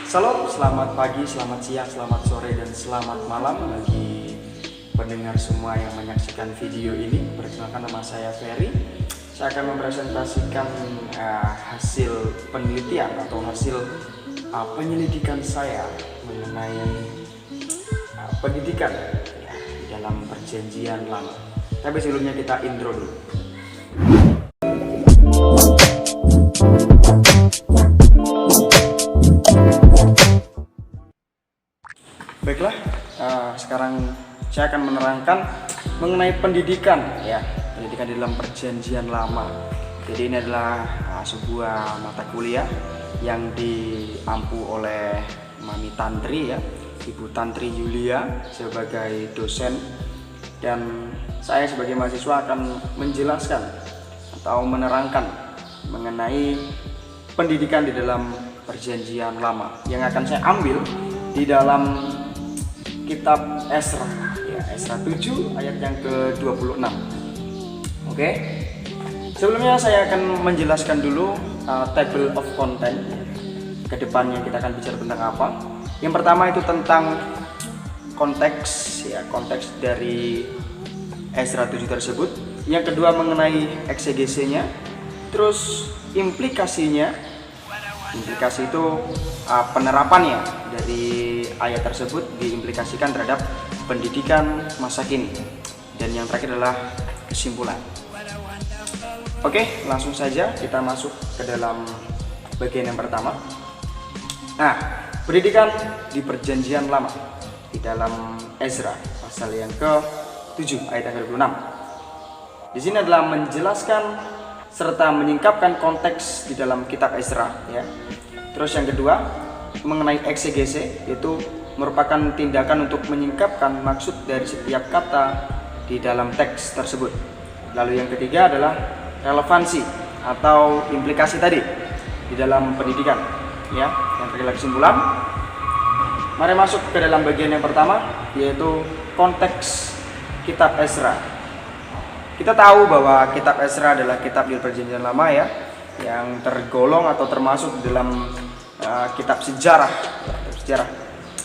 Salam, selamat pagi, selamat siang, selamat sore, dan selamat malam bagi pendengar semua yang menyaksikan video ini. Perkenalkan, nama saya Ferry. Saya akan mempresentasikan hasil penelitian atau hasil penyelidikan saya mengenai pendidikan di dalam perjanjian lama. Tapi sebelumnya kita intro dulu. Baiklah, sekarang saya akan menerangkan mengenai pendidikan pendidikan di dalam perjanjian lama. Jadi ini adalah sebuah mata kuliah yang diampu oleh Mami Tantri Ibu Tantri Yulia sebagai dosen, dan saya sebagai mahasiswa akan menjelaskan atau menerangkan mengenai pendidikan di dalam perjanjian lama yang akan saya ambil di dalam kitab Ezra, Ezra 7 ayat yang ke-26. Oke. Sebelumnya saya akan menjelaskan dulu table of content. Kedepannya kita akan bicara tentang apa. Yang pertama itu tentang konteks, konteks dari Ezra 7 tersebut. Yang kedua mengenai eksegesinya. Terus implikasinya. Implikasi itu penerapannya dari ayat tersebut diimplikasikan terhadap pendidikan masa kini. Dan yang terakhir adalah kesimpulan. Oke, langsung saja kita masuk ke dalam bagian yang pertama. Nah, pendidikan di perjanjian lama di dalam Ezra pasal yang ke-7 ayat yang ke-26. Di sini adalah menjelaskan serta menyingkapkan konteks di dalam kitab Ezra, Terus yang kedua mengenai eksegese, yaitu merupakan tindakan untuk menyingkapkan maksud dari setiap kata di dalam teks tersebut. Lalu yang ketiga adalah relevansi atau implikasi tadi di dalam pendidikan, Yang terakhir kesimpulan. Mari masuk ke dalam bagian yang pertama, yaitu konteks kitab Ezra. Kita tahu bahwa kitab Ezra adalah kitab di perjanjian lama yang tergolong atau termasuk dalam kitab sejarah.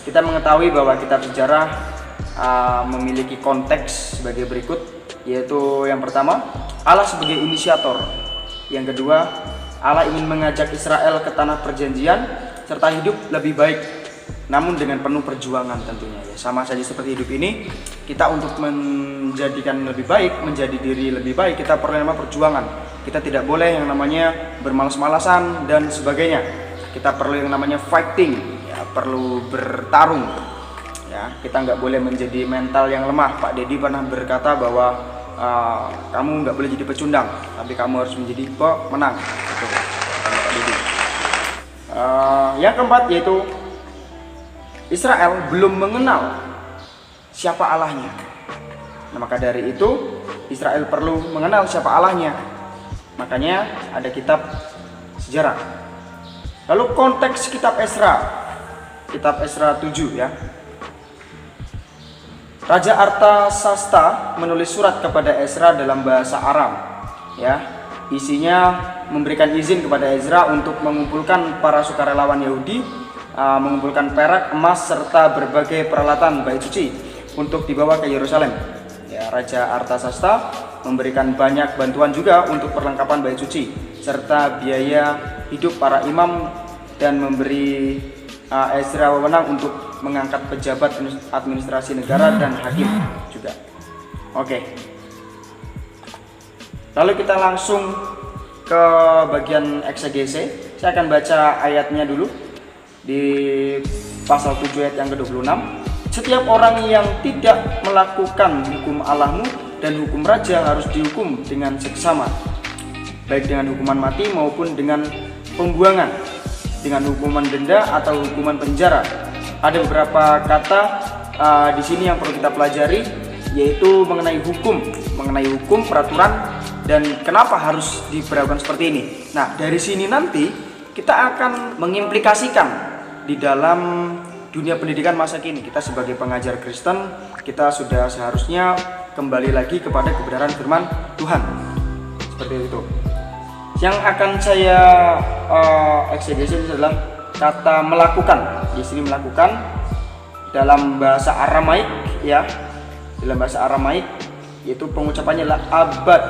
Kita mengetahui bahwa kitab sejarah memiliki konteks sebagai berikut, yaitu yang pertama, Allah sebagai inisiator. Yang kedua, Allah ingin mengajak Israel ke tanah perjanjian serta hidup lebih baik, namun dengan penuh perjuangan tentunya. Sama saja seperti hidup ini, kita untuk menjadikan lebih baik, menjadi diri lebih baik, kita perlu namanya perjuangan. Kita tidak boleh yang namanya bermalas-malasan dan sebagainya. Kita perlu yang namanya fighting, perlu bertarung. Kita nggak boleh menjadi mental yang lemah. Pak Deddy pernah berkata bahwa kamu nggak boleh jadi pecundang, tapi kamu harus menjadi pemenang. Yang keempat yaitu Israel belum mengenal siapa Allahnya. Nah, maka dari itu Israel perlu mengenal siapa Allahnya. Makanya ada kitab sejarah. Lalu konteks kitab Ezra 7 Raja Artasasta menulis surat kepada Ezra dalam bahasa Aram. Isinya memberikan izin kepada Ezra untuk mengumpulkan para sukarelawan Yahudi, mengumpulkan perak, emas serta berbagai peralatan bait suci untuk dibawa ke Yerusalem. Raja Artasasta memberikan banyak bantuan juga untuk perlengkapan bait suci serta biaya hidup para imam, dan memberi Ezra wewenang untuk mengangkat pejabat administrasi negara dan hakim juga. Oke. Lalu kita langsung ke bagian eksegese. Saya akan baca ayatnya dulu di pasal 7 ayat yang ke-26. Setiap orang yang tidak melakukan hukum Allahmu dan hukum raja harus dihukum dengan seksama, baik dengan hukuman mati maupun dengan pembuangan, dengan hukuman denda atau hukuman penjara. Ada beberapa kata di sini yang perlu kita pelajari, yaitu mengenai hukum, peraturan, dan kenapa harus diberlakukan seperti ini. Nah, dari sini nanti kita akan mengimplikasikan di dalam dunia pendidikan masa kini. Kita sebagai pengajar Kristen, kita sudah seharusnya kembali lagi kepada kebenaran firman Tuhan. Seperti itu. Yang akan saya eksegesi adalah kata melakukan. Di sini melakukan dalam bahasa Aramaik ya. Dalam bahasa Aramaik yaitu pengucapannya adalah abad.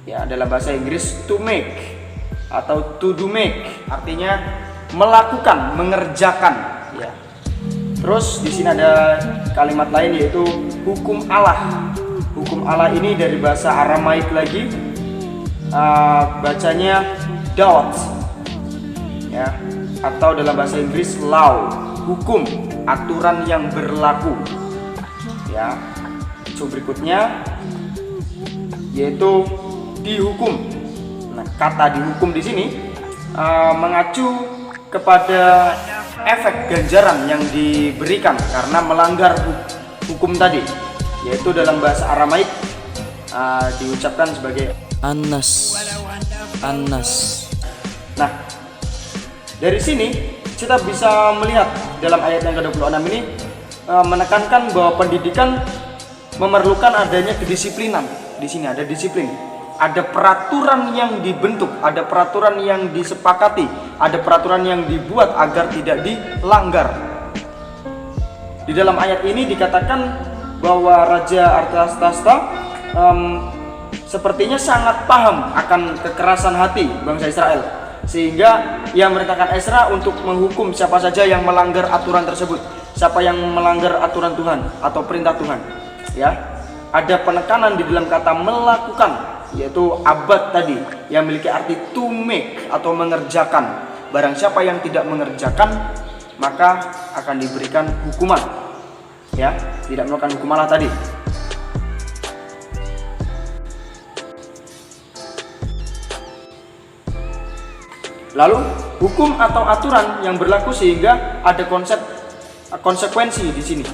Ya, dalam bahasa Inggris to make atau to do make, artinya melakukan, mengerjakan ya. Terus di sini ada kalimat lain yaitu hukum Allah. Hukum Allah ini dari bahasa Aramaik lagi, bacanya dot ya, atau dalam bahasa Inggris law, hukum, aturan yang berlaku ya. So berikutnya yaitu dihukum. Nah, kata dihukum di sini mengacu kepada efek ganjaran yang diberikan karena melanggar hukum tadi, yaitu dalam bahasa Aramaik diucapkan sebagai Anas. Nah, dari sini kita bisa melihat dalam ayat yang ke-26 ini menekankan bahwa pendidikan memerlukan adanya kedisiplinan. Di sini ada disiplin, ada peraturan yang dibentuk, ada peraturan yang disepakati, ada peraturan yang dibuat agar tidak dilanggar. Di dalam ayat ini dikatakan bahwa Raja Artasasta sepertinya sangat paham akan kekerasan hati bangsa Israel, sehingga ia merintahkan Ezra untuk menghukum siapa saja yang melanggar aturan tersebut, siapa yang melanggar aturan Tuhan atau perintah Tuhan ya. Ada penekanan di dalam kata melakukan, yaitu abad tadi yang memiliki arti to make atau mengerjakan. Barang siapa yang tidak mengerjakan maka akan diberikan hukuman ya, tidak melakukan hukum Allah tadi. Lalu hukum atau aturan yang berlaku sehingga ada konsekuensi di sini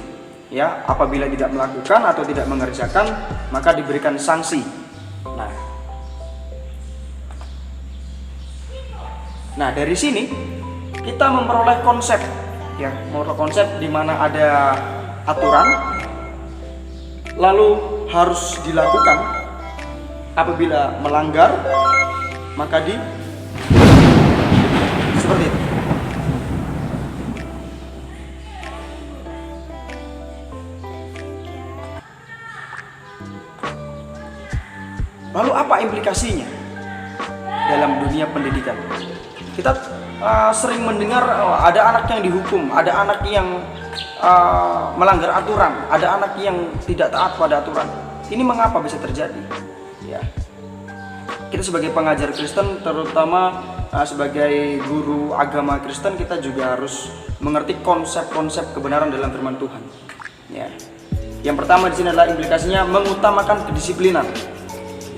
ya. Apabila tidak melakukan atau tidak mengerjakan maka diberikan sanksi. Nah, dari sini kita memperoleh konsep ya, memperoleh konsep di mana ada aturan lalu harus dilakukan. Apabila melanggar maka seperti itu. Lalu apa implikasinya dalam dunia pendidikan? Kita sering mendengar ada anak yang dihukum, ada anak yang melanggar aturan, ada anak yang tidak taat pada aturan. Ini mengapa bisa terjadi? Ya. Kita sebagai pengajar Kristen, terutama sebagai guru agama Kristen, kita juga harus mengerti konsep-konsep kebenaran dalam firman Tuhan. Ya. Yang pertama di sini adalah implikasinya mengutamakan kedisiplinan.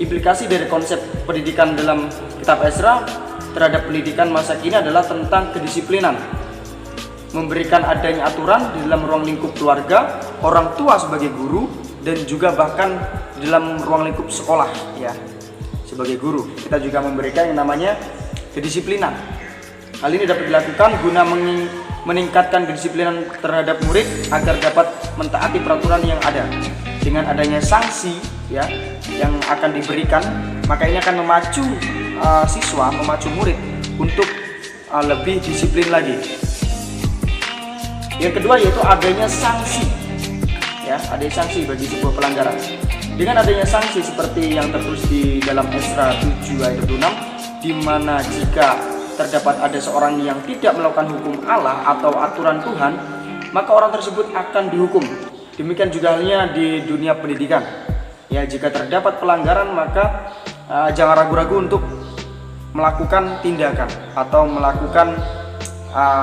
Implikasi dari konsep pendidikan dalam kitab Ezra terhadap pendidikan masa kini adalah tentang kedisiplinan, memberikan adanya aturan di dalam ruang lingkup keluarga, orang tua sebagai guru, dan juga bahkan di dalam ruang lingkup sekolah ya. Sebagai guru kita juga memberikan yang namanya kedisiplinan. Hal ini dapat dilakukan guna meningkatkan kedisiplinan terhadap murid agar dapat mentaati peraturan yang ada. Dengan adanya sanksi ya yang akan diberikan, maka ini akan memacu siswa, memacu murid untuk lebih disiplin lagi. Yang kedua yaitu adanya sanksi ya, adanya sanksi bagi sebuah pelanggaran. Dengan adanya sanksi seperti yang tertulis di dalam Ezra 7 ayat 26, di mana jika terdapat ada seorang yang tidak melakukan hukum Allah atau aturan Tuhan, maka orang tersebut akan dihukum. Demikian juga halnya di dunia pendidikan. Ya, jika terdapat pelanggaran maka jangan ragu-ragu untuk melakukan tindakan atau melakukan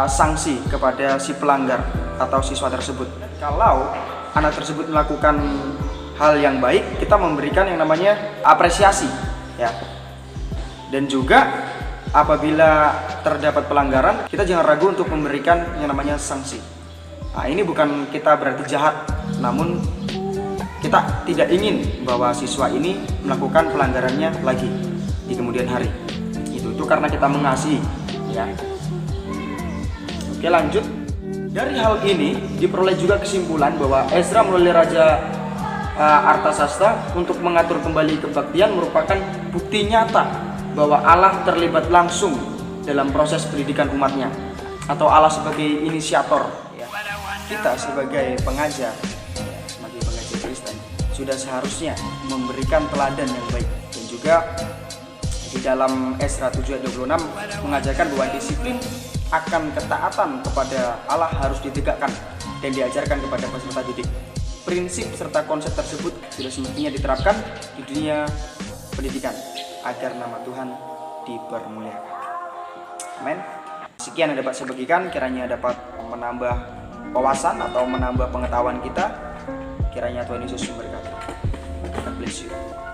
sanksi kepada si pelanggar atau siswa tersebut. Kalau anak tersebut melakukan hal yang baik, kita memberikan yang namanya apresiasi ya. Dan juga apabila terdapat pelanggaran, kita jangan ragu untuk memberikan yang namanya sanksi. Nah, ini bukan kita berarti jahat, namun kita tidak ingin bahwa siswa ini melakukan pelanggarannya lagi di kemudian hari. Itu karena kita mengasihi ya. Oke, lanjut. Dari hal ini diperoleh juga kesimpulan bahwa Ezra melalui Raja Artasasta untuk mengatur kembali kebaktian merupakan bukti nyata bahwa Allah terlibat langsung dalam proses pendidikan umatnya, atau Allah sebagai inisiator ya. Kita sebagai pengajar Kristen sudah seharusnya memberikan teladan yang baik, dan juga di dalam Esra 7 ayat 26 mengajarkan bahwa disiplin akan ketaatan kepada Allah harus ditegakkan dan diajarkan kepada peserta didik. Prinsip serta konsep tersebut sudah semestinya diterapkan di dunia pendidikan agar nama Tuhan dipermuliakan. Amin. Sekian yang dapat saya bagikan, kiranya dapat menambah wawasan atau menambah pengetahuan kita. Kiranya Tuhan Yesus memberkati. God bless you.